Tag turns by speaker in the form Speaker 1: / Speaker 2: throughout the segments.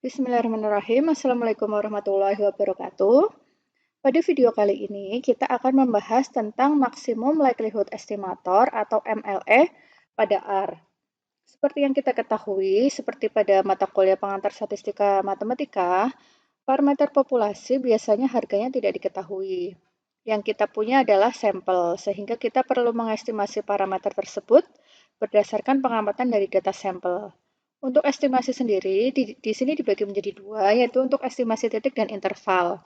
Speaker 1: Bismillahirrahmanirrahim. Assalamualaikum warahmatullahi wabarakatuh. Pada video kali ini, kita akan membahas tentang Maximum Likelihood Estimator atau MLE pada R. Seperti yang kita ketahui, seperti pada mata kuliah pengantar statistika matematika, parameter populasi biasanya harganya tidak diketahui. Yang kita punya adalah sampel, sehingga kita perlu mengestimasi parameter tersebut berdasarkan pengamatan dari data sampel. Untuk estimasi sendiri, di sini dibagi menjadi dua, yaitu untuk estimasi titik dan interval.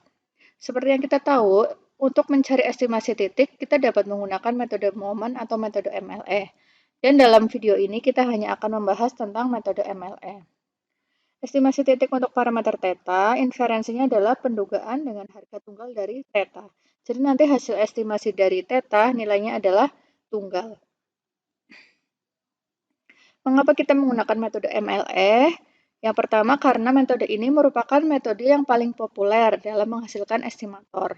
Speaker 1: Seperti yang kita tahu, untuk mencari estimasi titik, kita dapat menggunakan metode Bowman atau metode MLE. Dan dalam video ini, kita hanya akan membahas tentang metode MLE. Estimasi titik untuk parameter theta, inferensinya adalah pendugaan dengan harga tunggal dari theta. Jadi nanti hasil estimasi dari theta, nilainya adalah tunggal. Mengapa kita menggunakan metode MLE? Yang pertama karena metode ini merupakan metode yang paling populer dalam menghasilkan estimator.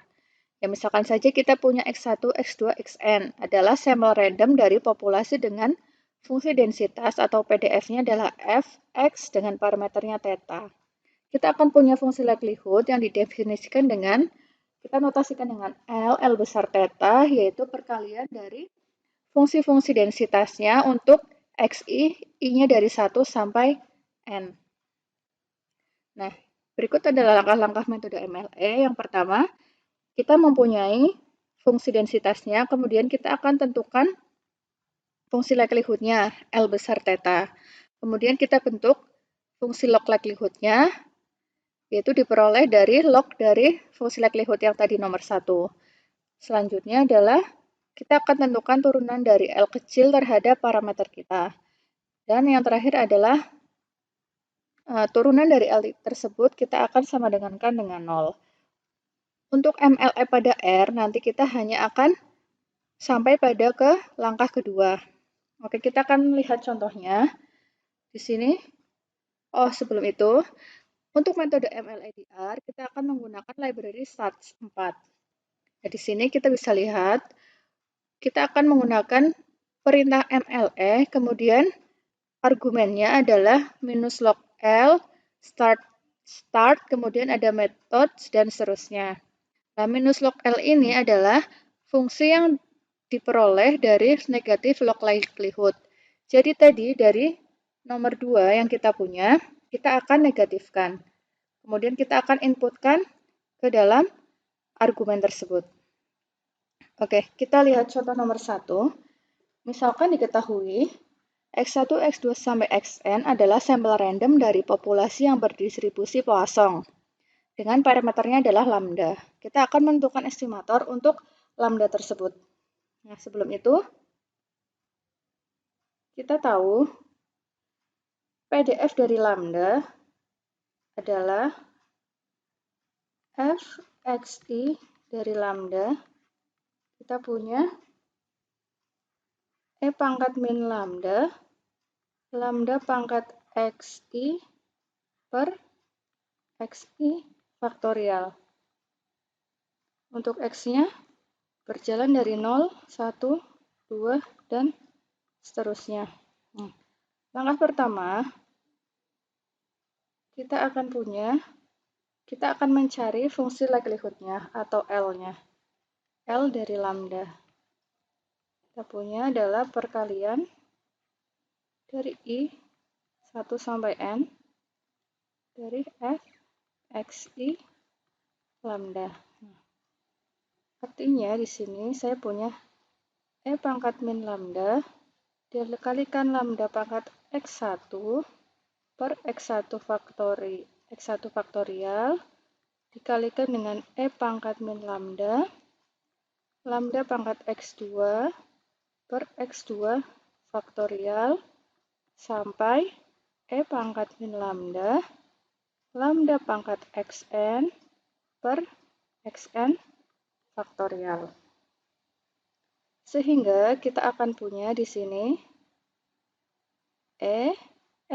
Speaker 1: Ya, misalkan saja kita punya X1, X2, Xn adalah sampel random dari populasi dengan fungsi densitas atau PDF-nya adalah Fx dengan parameternya theta. Kita akan punya fungsi likelihood yang didefinisikan dengan, kita notasikan dengan L besar theta, yaitu perkalian dari fungsi-fungsi densitasnya untuk XI, I-nya dari 1 sampai N. Nah, berikut adalah langkah-langkah metode MLE. Yang pertama, kita mempunyai fungsi densitasnya, kemudian kita akan tentukan fungsi likelihood-nya, L besar theta. Kemudian kita bentuk fungsi log likelihood-nya, yaitu diperoleh dari log dari fungsi likelihood yang tadi nomor 1. Selanjutnya adalah kita akan tentukan turunan dari L kecil terhadap parameter kita. Dan yang terakhir adalah turunan dari L tersebut kita akan sama dengankan dengan 0. Untuk MLE pada R, nanti kita hanya akan sampai pada ke langkah kedua. Oke, kita akan lihat contohnya. Di sini, sebelum itu, untuk metode MLE di R, kita akan menggunakan library Stats4. Nah, di sini kita bisa lihat, kita akan menggunakan perintah MLE, kemudian argumennya adalah minus log L, start, kemudian ada methods, dan seterusnya. Nah, minus log L ini adalah fungsi yang diperoleh dari negatif log likelihood. Jadi tadi dari nomor 2 yang kita punya, kita akan negatifkan. Kemudian kita akan inputkan ke dalam argumen tersebut. Oke, kita lihat contoh nomor 1. Misalkan diketahui X1, X2, sampai Xn adalah sampel random dari populasi yang berdistribusi Poisson. Dengan parameternya adalah lambda. Kita akan menentukan estimator untuk lambda tersebut. Nah, sebelum itu, kita tahu PDF dari lambda adalah Fxi dari lambda. Kita punya E pangkat min lambda, lambda pangkat Xi per Xi faktorial. Untuk X-nya berjalan dari 0, 1, 2, dan seterusnya. Langkah pertama, kita akan mencari fungsi likelihood-nya atau L-nya. L dari lambda. Kita punya adalah perkalian dari I 1 sampai N dari F Xi lambda. Artinya di sini saya punya E pangkat min lambda dikalikan lambda pangkat X1 per X1 faktorial dikalikan dengan E pangkat min lambda pangkat X2 per X2 faktorial sampai E pangkat min lambda pangkat Xn per Xn faktorial. Sehingga kita akan punya di sini E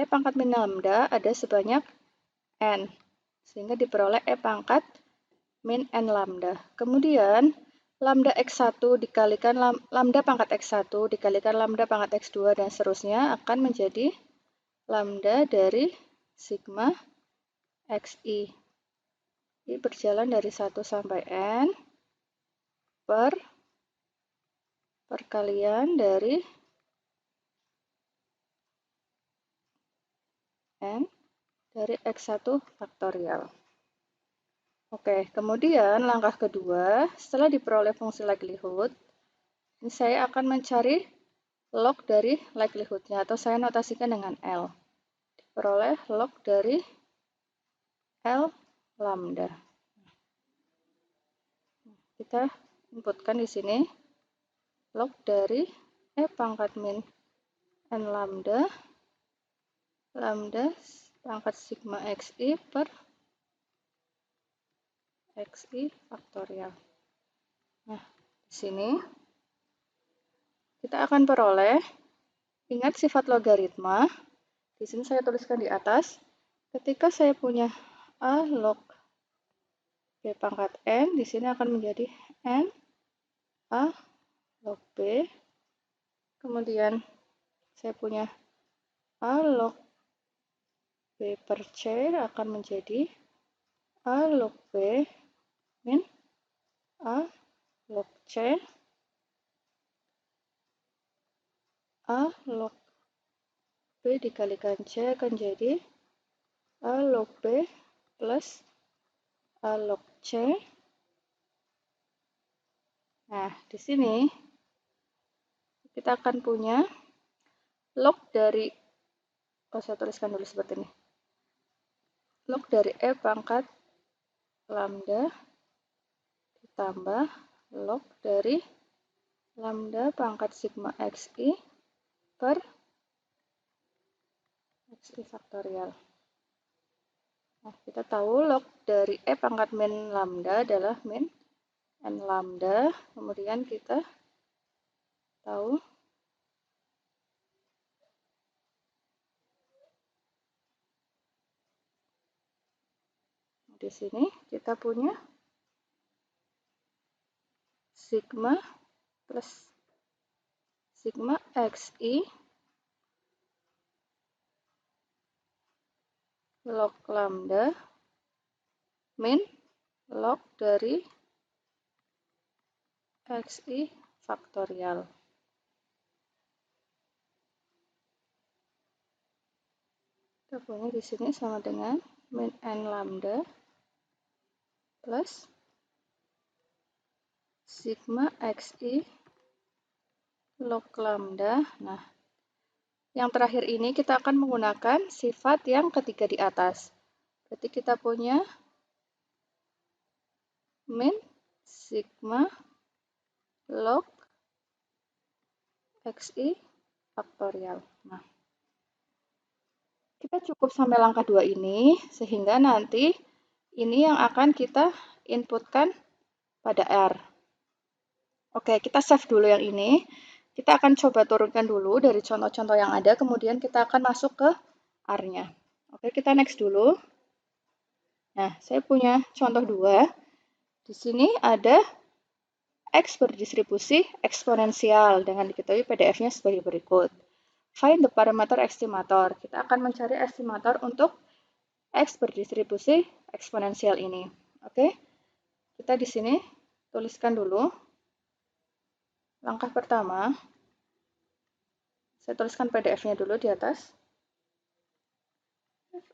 Speaker 1: pangkat min lambda ada sebanyak N. Sehingga diperoleh E pangkat min N lambda. Kemudian lambda X1 dikalikan lambda pangkat X1 dikalikan lambda pangkat X2 dan seterusnya akan menjadi lambda dari sigma XI. Ini berjalan dari 1 sampai N perkalian dari N dari X1 faktorial. Oke, kemudian langkah kedua, setelah diperoleh fungsi likelihood, ini saya akan mencari log dari likelihood-nya, atau saya notasikan dengan L. Diperoleh log dari L lambda. Kita inputkan di sini log dari E pangkat min N lambda pangkat sigma XI per XI faktorial. Nah, di sini kita akan peroleh, ingat sifat logaritma, di sini saya tuliskan di atas, ketika saya punya A log B pangkat N, di sini akan menjadi N A log B, kemudian saya punya A log B per C akan menjadi A log B min A log C A log B dikalikan C akan jadi A log B plus A log C. Nah, di sini kita akan punya log dari, saya tuliskan dulu seperti ini. Log dari E pangkat lambda ditambah log dari lambda pangkat sigma XI per XI faktorial. Nah, kita tahu log dari E pangkat min lambda adalah min N lambda, kemudian kita tahu di sini kita punya sigma plus sigma XI log lambda min log dari XI faktorial. Kita punya di sini sama dengan min N lambda plus sigma XI log lambda. Nah, yang terakhir ini kita akan menggunakan sifat yang ketiga di atas. Berarti kita punya min sigma log XI faktorial. Nah, kita cukup sampai langkah 2 ini, sehingga nanti ini yang akan kita inputkan pada R. Oke, kita save dulu yang ini. Kita akan coba turunkan dulu dari contoh-contoh yang ada, kemudian kita akan masuk ke R-nya. Oke, kita next dulu. Nah, saya punya contoh 2. Di sini ada X berdistribusi eksponensial dengan diketahui PDF-nya sebagai berikut. Find the parameter estimator. Kita akan mencari estimator untuk X berdistribusi eksponensial ini. Oke, kita di sini tuliskan dulu. Langkah pertama, saya tuliskan PDF-nya dulu di atas.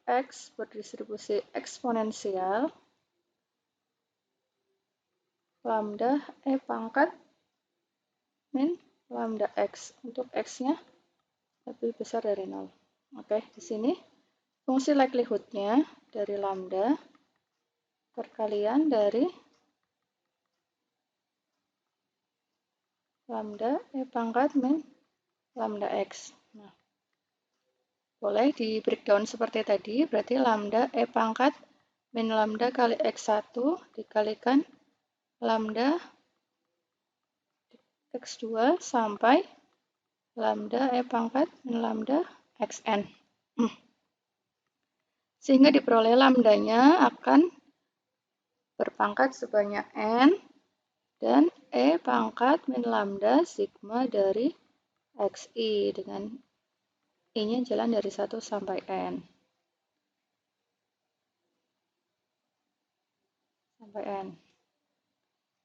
Speaker 1: X berdistribusi eksponensial lambda E pangkat min lambda X. Untuk X-nya lebih besar dari 0. Oke, di sini fungsi likelihood-nya dari lambda perkalian dari lambda E pangkat min lambda X. Nah, boleh di breakdown seperti tadi, berarti lambda E pangkat min lambda kali X1 dikalikan lambda X2 sampai lambda E pangkat min lambda Xn. Sehingga diperoleh lambdanya akan berpangkat sebanyak N dan E pangkat min lambda sigma dari XI dengan I-nya jalan dari 1 sampai N. sampai N.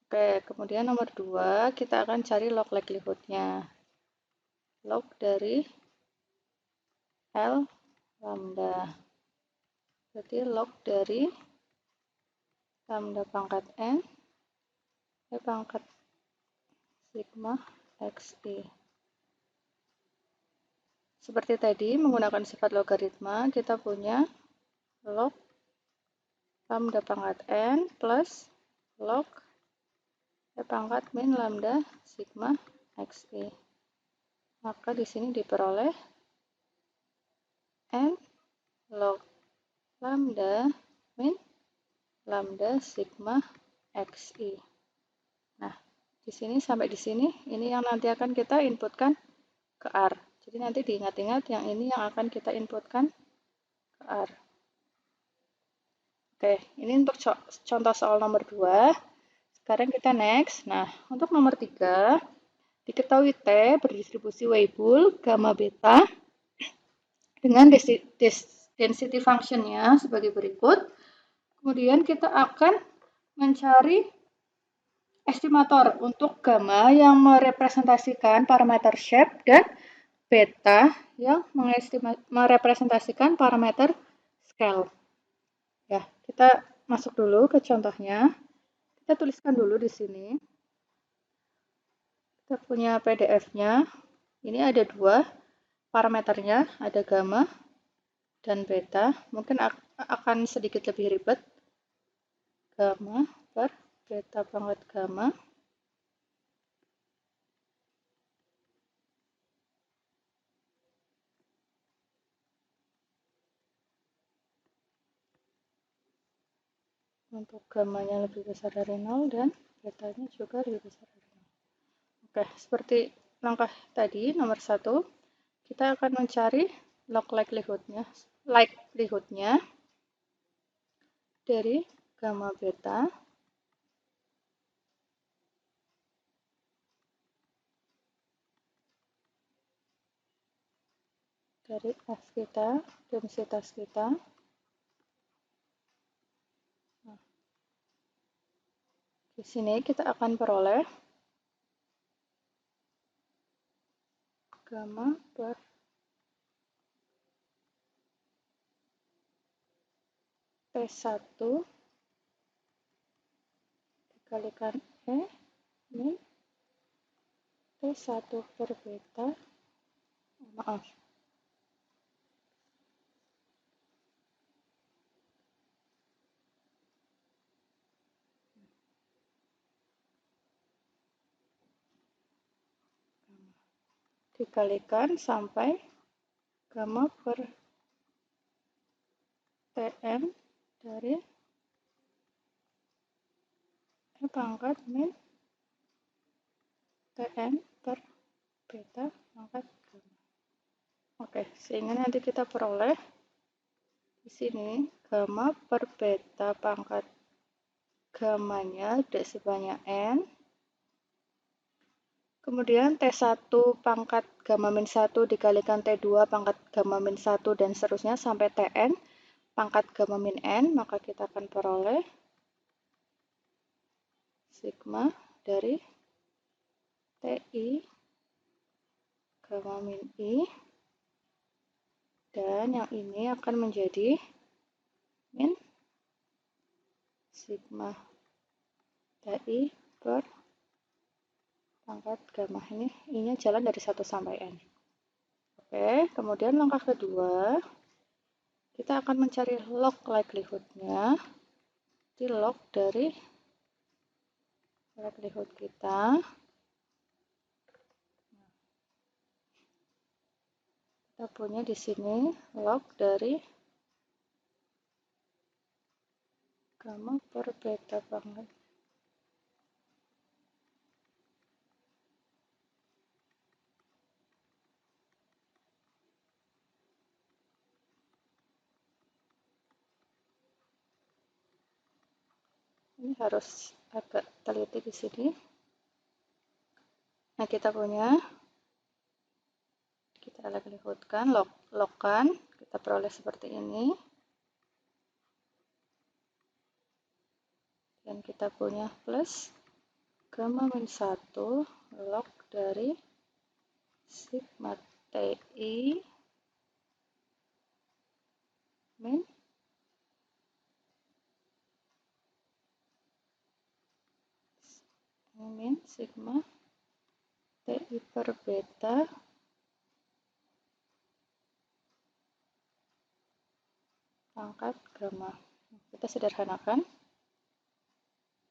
Speaker 1: Oke, kemudian nomor 2 kita akan cari log likelihood-nya. Log dari L lambda. Berarti log dari lambda pangkat N pangkat sigma XI. Seperti tadi, menggunakan sifat logaritma, kita punya log lambda pangkat N plus log pangkat min lambda sigma XI. Maka di sini diperoleh N log lambda min lambda sigma XI. Nah, di sini sampai di sini, ini yang nanti akan kita inputkan ke R. Jadi nanti diingat-ingat yang ini yang akan kita inputkan ke R. Oke, ini untuk contoh soal nomor 2. Sekarang kita next. Nah, untuk nomor 3, diketahui T berdistribusi Weibull gamma beta dengan density function-nya sebagai berikut. Kemudian kita akan mencari estimator untuk gamma yang merepresentasikan parameter shape dan beta yang merepresentasikan parameter scale. Ya, kita masuk dulu ke contohnya. Kita tuliskan dulu di sini. Kita punya PDF-nya. Ini ada 2 parameternya, ada gamma dan beta. Mungkin akan sedikit lebih ribet. Gamma per beta pangkat gamma. Untuk gammanya lebih besar dari 0 dan betanya juga lebih besar dari 0. Oke, seperti langkah tadi nomor 1, kita akan mencari log likelihood-nya dari gamma beta dari F kita, densitas kita. Nah, di sini kita akan peroleh gamma per T1 dikalikan E min T1 per beta. Maaf. Dikalikan sampai gamma per Tn dari E pangkat min Tn per beta pangkat gamma. Oke, sehingga nanti kita peroleh di sini gamma per beta pangkat gammanya sebanyak N. Kemudian T1 pangkat gamma min 1 dikalikan T2 pangkat gamma min 1 dan seterusnya sampai Tn pangkat gamma min N, maka kita akan peroleh sigma dari Ti gamma min I, dan yang ini akan menjadi min sigma Ti per pangkat gamma. Ini I-nya jalan dari 1 sampai N. Oke, kemudian langkah kedua, kita akan mencari log likelihood-nya. Di log dari likelihood kita. Kita punya di sini log dari gamma per beta pangkat. Ini harus agak teliti di sini. Nah, kita punya, kita likelihood-kan, log-kan, kita peroleh seperti ini. Dan kita punya plus gamma min 1 log dari sigma TI min sigma TI per beta pangkat gamma. Kita sederhanakan.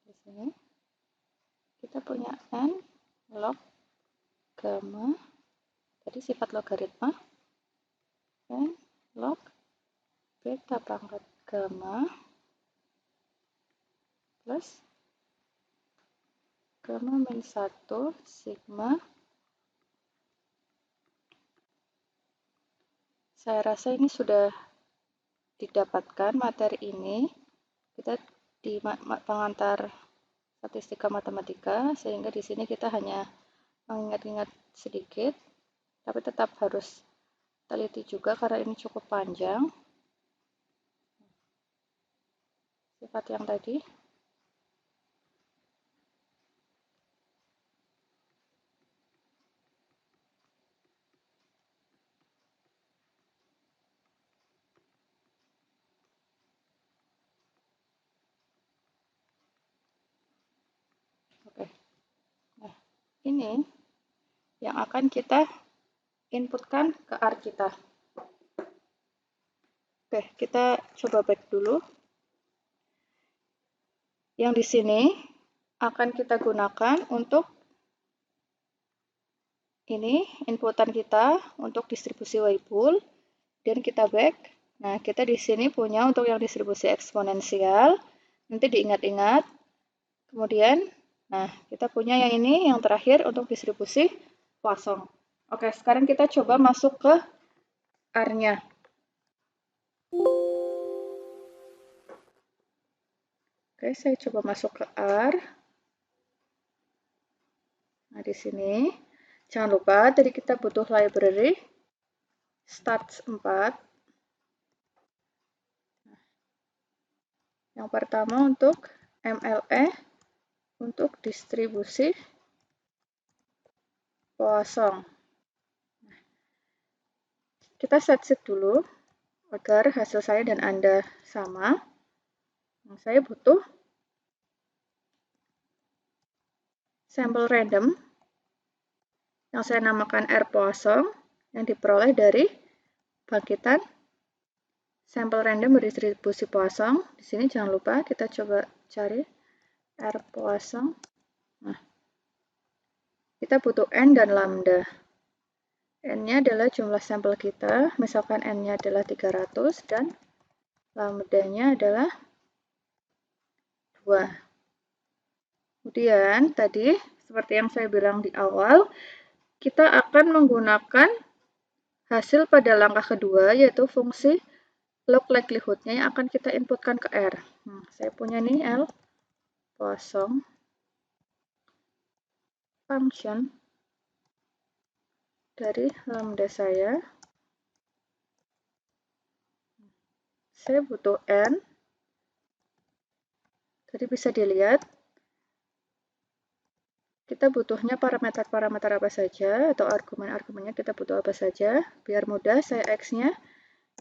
Speaker 1: Di sini kita punya n log gamma, tadi sifat logaritma, n log beta pangkat gamma plus gamma min 1 sigma. Saya rasa ini sudah didapatkan materi ini. Kita di pengantar statistika matematika, sehingga di sini kita hanya mengingat-ingat sedikit, tapi tetap harus teliti juga karena ini cukup panjang. Sifat yang tadi. Oke. Nah, ini yang akan kita inputkan ke R kita. Oke, kita coba back dulu. Yang di sini akan kita gunakan untuk ini inputan kita untuk distribusi Weibull, dan kita back. Nah, kita di sini punya untuk yang distribusi eksponensial. Nanti diingat-ingat. Kemudian, nah, kita punya yang ini, yang terakhir untuk distribusi Poisson. Oke, sekarang kita coba masuk ke R-nya. Oke, saya coba masuk ke R. Nah, di sini, jangan lupa tadi kita butuh library stats 4. Yang pertama untuk MLE untuk distribusi Poisson. Kita set dulu agar hasil saya dan Anda sama. Nah, saya butuh sampel random yang saya namakan R Poisson yang diperoleh dari bangkitan sampel random berdistribusi Poisson. Di sini jangan lupa kita coba cari R Poisson. Nah, kita butuh N dan lambda. N-nya adalah jumlah sampel kita, misalkan N-nya adalah 300 dan lambda-nya adalah 2. Kemudian tadi, seperti yang saya bilang di awal, kita akan menggunakan hasil pada langkah kedua, yaitu fungsi log likelihood-nya yang akan kita inputkan ke R. Saya punya nih L Poisson function dari lambda saya. Saya butuh N. Tadi bisa dilihat, kita butuhnya parameter-parameter apa saja, atau argumen-argumennya kita butuh apa saja. Biar mudah, saya X-nya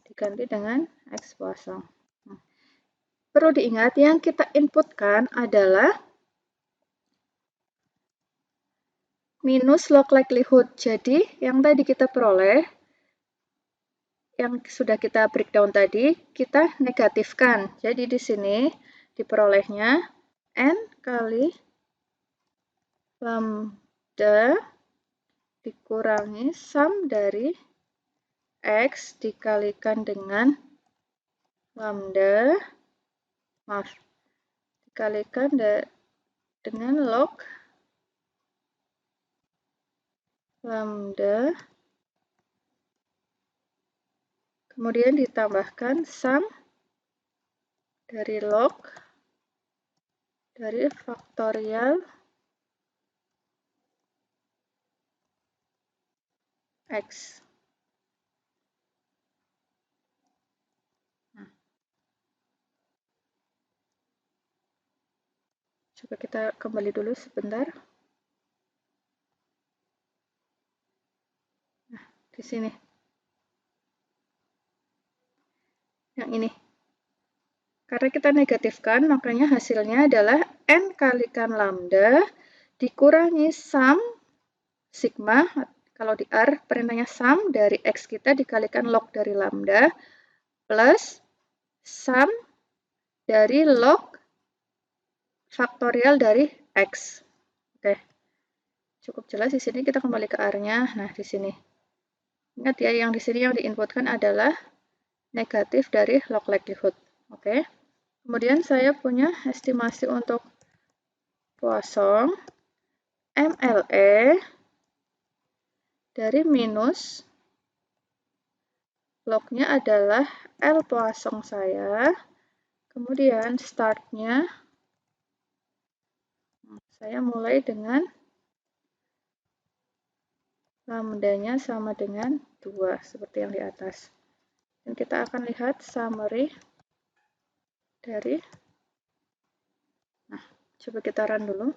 Speaker 1: diganti dengan X Poisson. Perlu diingat, yang kita inputkan adalah minus log likelihood. Jadi, yang tadi kita peroleh, yang sudah kita breakdown tadi, kita negatifkan. Jadi, di sini diperolehnya N kali lambda dikurangi sum dari X dikalikan dengan lambda, dikalikan dengan log lambda, kemudian ditambahkan sum dari log dari faktorial X. Coba kita kembali dulu sebentar. Nah, di sini. Yang ini. Karena kita negatifkan, makanya hasilnya adalah N kalikan lambda dikurangi sum sigma. Kalau di R, perintahnya sum dari X kita dikalikan log dari lambda plus sum dari log faktorial dari X. Oke. Cukup jelas di sini, kita kembali ke R-nya. Nah, di sini. Ingat ya, yang di sini yang diinputkan adalah negatif dari log likelihood. Oke. Kemudian saya punya estimasi untuk Poisson MLE dari minus lognya adalah L Poisson saya. Kemudian startnya saya mulai dengan lambdanya sama dengan 2 seperti yang di atas. Dan kita akan lihat summary dari, nah, coba kita run dulu.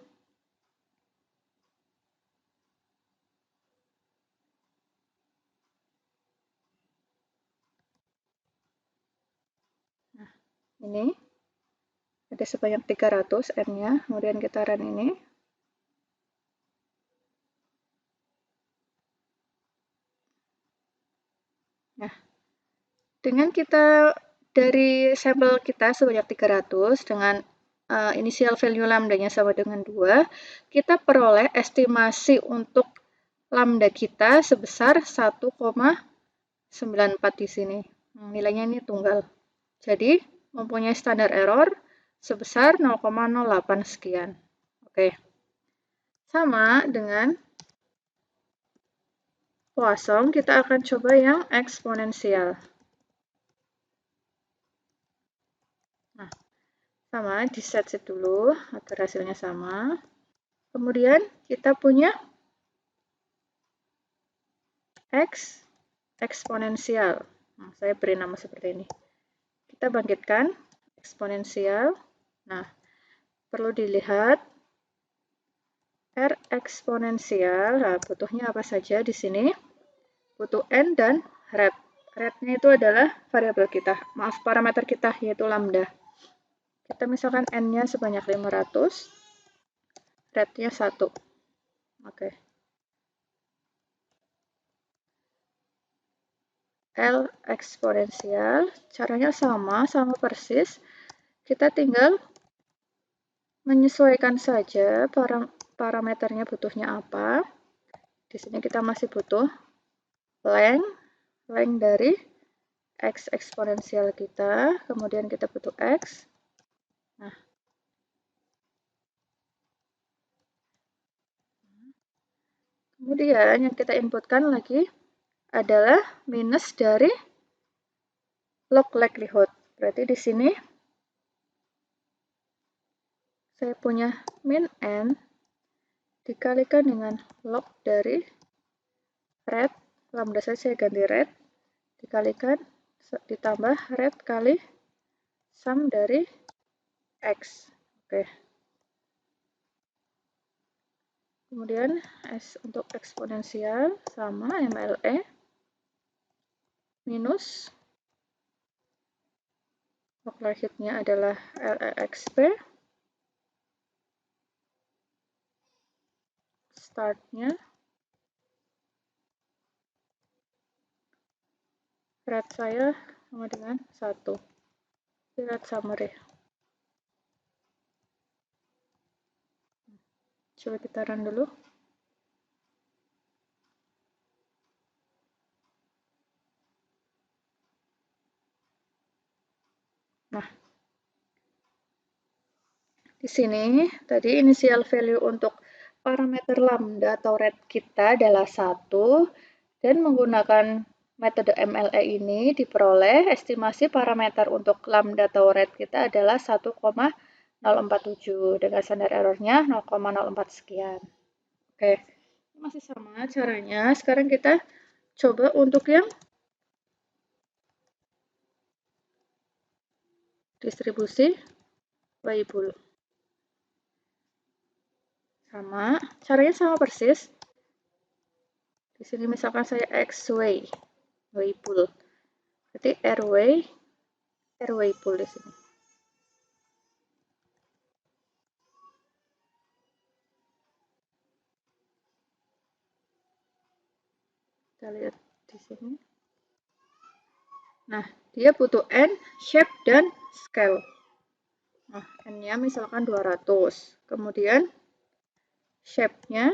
Speaker 1: Nah, ini ada sebanyak 300 N-nya, kemudian kita run ini. Nah, dengan kita dari sampel kita sebanyak 300 dengan initial value lambdanya sama dengan 2, kita peroleh estimasi untuk lambda kita sebesar 1,94 di sini. Nilainya ini tunggal. Jadi, mempunyai standar error sebesar 0,08 sekian. Oke. Sama dengan Poisson, kita akan coba yang eksponensial. Nah, sama, di set dulu agar hasilnya sama. Kemudian kita punya X eksponensial. Nah, saya beri nama seperti ini. Kita bangkitkan eksponensial. Nah, perlu dilihat R eksponensial. Nah, butuhnya apa saja di sini? Butuh N dan ret. Retnya itu adalah variabel kita. Maaf, parameter kita, yaitu lambda. Kita misalkan N-nya sebanyak 500, retnya 1. Oke. L eksponensial, caranya sama persis. Kita tinggal menyesuaikan saja parameternya butuhnya apa. Di sini kita masih butuh length dari X eksponensial kita, kemudian kita butuh X. Nah, kemudian yang kita inputkan lagi adalah minus dari log likelihood. Berarti di sini saya punya min N dikalikan dengan log dari ret, lambda saya ganti ret, dikalikan ditambah ret kali sum dari X. Oke. Kemudian S untuk eksponensial sama MLE minus log likelihood-nya adalah LEXP, startnya red saya sama dengan 1. Red summary. Coba kita run dulu. Nah, di sini tadi initial value untuk parameter lambda atau red kita adalah 1, dan menggunakan metode MLE ini diperoleh estimasi parameter untuk lambda atau red kita adalah 1,047 dengan standar errornya 0,04 sekian. Oke, masih sama caranya. Sekarang kita coba untuk yang distribusi Weibull. Sama, caranya sama persis. Di sini misalkan saya X-way, way pool. Berarti R-way pool di sini. Kita lihat di sini. Nah, dia butuh N, shape, dan scale. Nah, N-nya misalkan 200. Kemudian shape-nya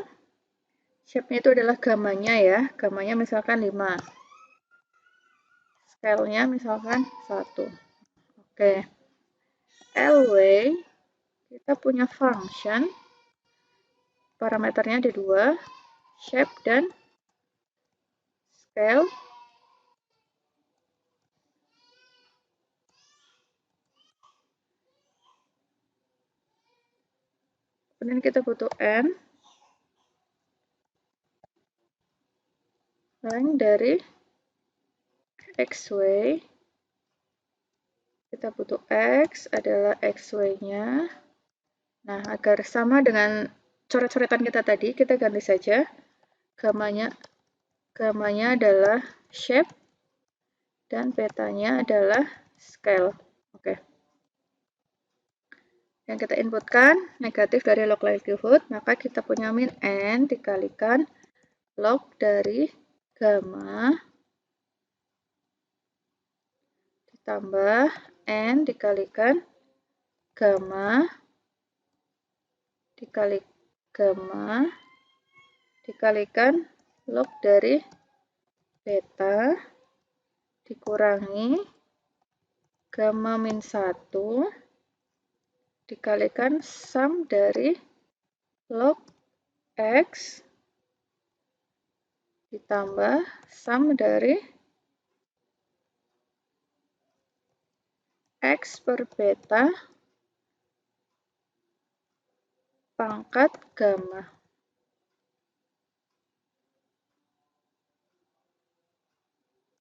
Speaker 1: itu adalah gamanya ya. Gamanya misalkan 5. Scale-nya misalkan 1. Oke. L-way, kita punya function. Parameternya ada 2. Shape dan scale. Kemudian kita butuh N. Length dari X-way. Kita butuh X adalah X-way-nya. Nah, agar sama dengan coret-coretan kita tadi, kita ganti saja. Gamanya adalah shape dan betanya adalah scale. Oke. Yang kita inputkan negatif dari log likelihood, maka kita punya min N dikalikan log dari gamma ditambah N dikalikan gamma dikali gamma dikalikan log dari beta dikurangi gamma min 1 dikalikan sum dari log X ditambah sum dari X per beta pangkat gamma.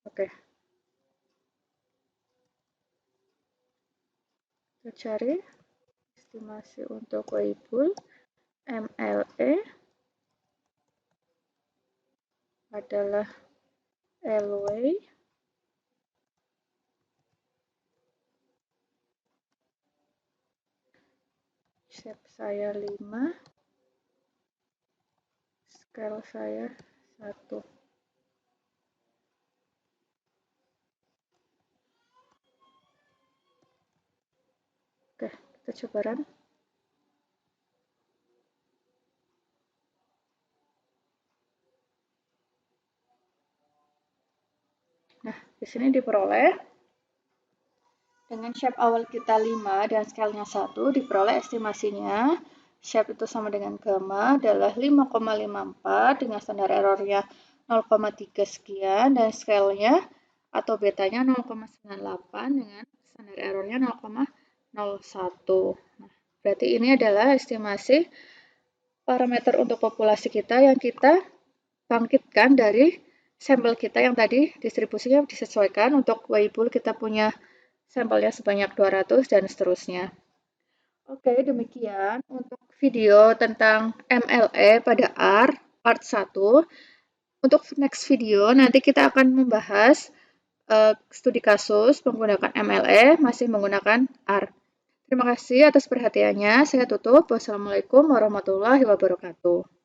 Speaker 1: Oke. Kita cari estimasi untuk way pool MLE adalah L-way shape saya 5, scale saya 1. Oke, kita coba run. Nah, di sini diperoleh dengan shape awal kita 5 dan scale-nya 1, diperoleh estimasinya shape itu sama dengan gamma adalah 5,54 dengan standar errornya 0,3 sekian dan scale-nya atau betanya 0,98 dengan standar errornya 0,01. Nah, berarti ini adalah estimasi parameter untuk populasi kita yang kita bangkitkan dari sampel kita yang tadi distribusinya disesuaikan. Untuk way pool kita punya sampelnya sebanyak 200 dan seterusnya. Oke, demikian untuk video tentang MLE pada R part 1. Untuk next video nanti kita akan membahas studi kasus menggunakan MLE masih menggunakan R. Terima kasih atas perhatiannya. Saya tutup. Wassalamualaikum warahmatullahi wabarakatuh.